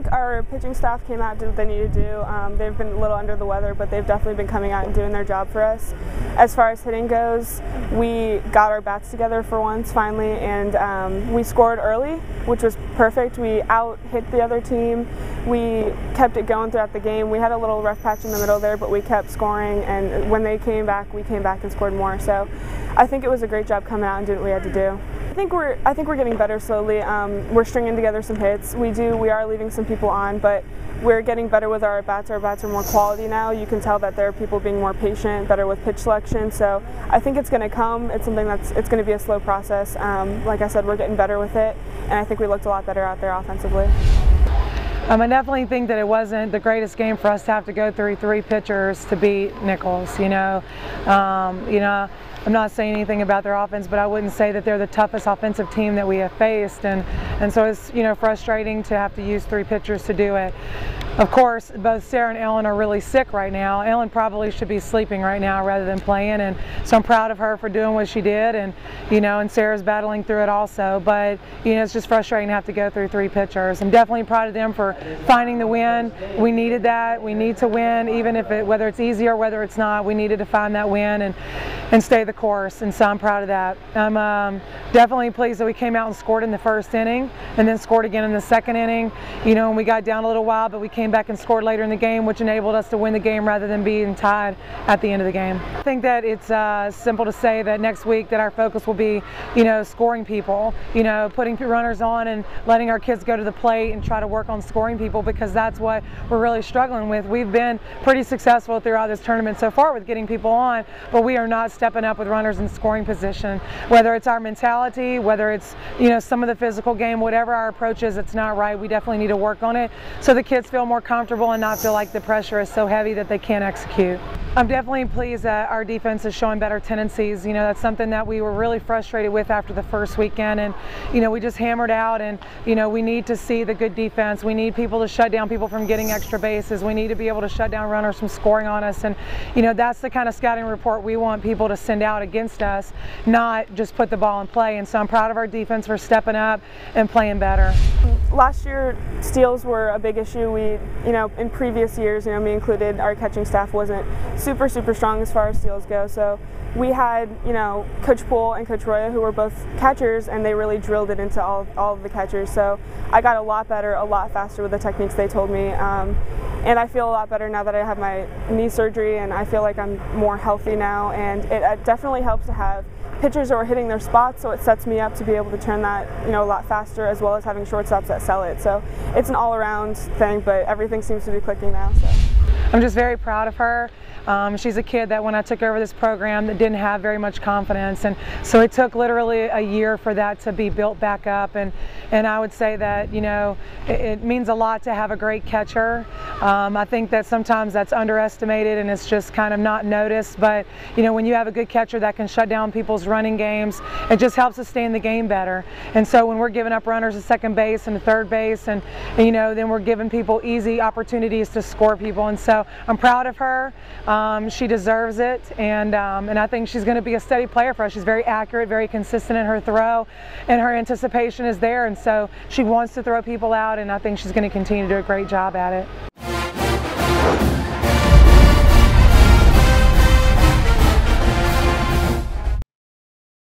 think our pitching staff came out and did what they needed to do. They've been a little under the weather, but they've definitely been coming out and doing their job for us. As far as hitting goes, we got our bats together for once finally, and we scored early, which was perfect. We out-hit the other team. We kept it going throughout the game. We had a little rough patch in the middle there, but we kept scoring, and when they came back, we came back and scored more. So I think it was a great job coming out and doing what we had to do. I think we're getting better slowly. We're stringing together some hits. We are leaving some people on, but we're getting better with our bats. Our bats are more quality now. You can tell that there are people being more patient, better with pitch selection. So I think it's going to come. It's something it's going to be a slow process. Like I said, we're getting better with it, and I think we looked a lot better out there offensively. I definitely think that it wasn't the greatest game for us to have to go through 3 pitchers to beat Nicholls. I'm not saying anything about their offense, but I wouldn't say that they're the toughest offensive team that we have faced, and so it's frustrating to have to use 3 pitchers to do it. Of course, both Sarah and Ellen are really sick right now. Ellen probably should be sleeping right now rather than playing, and so I'm proud of her for doing what she did, and and Sarah's battling through it also. But it's just frustrating to have to go through 3 pitchers. I'm definitely proud of them for finding the win. We needed that. We need to win, even if whether it's easy or whether it's not. We needed to find that win and stay the course, and so I'm proud of that. I'm definitely pleased that we came out and scored in the first inning and then scored again in the second inning. And we got down a little while, but we came back and scored later in the game, which enabled us to win the game rather than being tied at the end of the game. I think that it's simple to say that next week that our focus will be scoring people, putting runners on and letting our kids go to the plate and try to work on scoring people, because that's what we're really struggling with. We've been pretty successful throughout this tournament so far with getting people on, but we are not stepping up with runners in scoring position. Whether it's our mentality, whether it's some of the physical game, whatever our approach is, it's not right. We definitely need to work on it so the kids feel more comfortable and not feel like the pressure is so heavy that they can't execute. I'm definitely pleased that our defense is showing better tendencies. That's something that we were really frustrated with after the first weekend, and we just hammered out, and we need to see the good defense. We need people to shut down people from getting extra bases. We need to be able to shut down runners from scoring on us, and that's the kind of scouting report we want people to send out against us, not just put the ball in play. And so I'm proud of our defense for stepping up and playing better. Last year, steals were a big issue. We, in previous years, me included, our catching staff wasn't super strong as far as steals go. So we had, Coach Poole and Coach Roya, who were both catchers, and they really drilled it into all of the catchers. So I got a lot better, a lot faster with the techniques they told me. And I feel a lot better now that I have my knee surgery, and I feel like I'm more healthy now. And it definitely helps to have pitchers who are hitting their spots, so it sets me up to be able to turn that a lot faster, as well as having shortstops that sell it. So it's an all-around thing, but everything seems to be clicking now. So I'm just very proud of her. She's a kid that when I took over this program that didn't have very much confidence, and so it took literally a year for that to be built back up, and I would say that it means a lot to have a great catcher. I think that sometimes that's underestimated and it's just kind of not noticed, but when you have a good catcher that can shut down people's running games, it just helps us stay in the game better. And so when we're giving up runners at second base and third base, and then we're giving people easy opportunities to score people, and so I'm proud of her. She deserves it, and I think she's going to be a steady player for us. She's very accurate, very consistent in her throw, and her anticipation is there, and so she wants to throw people out, and I think she's going to continue to do a great job at it.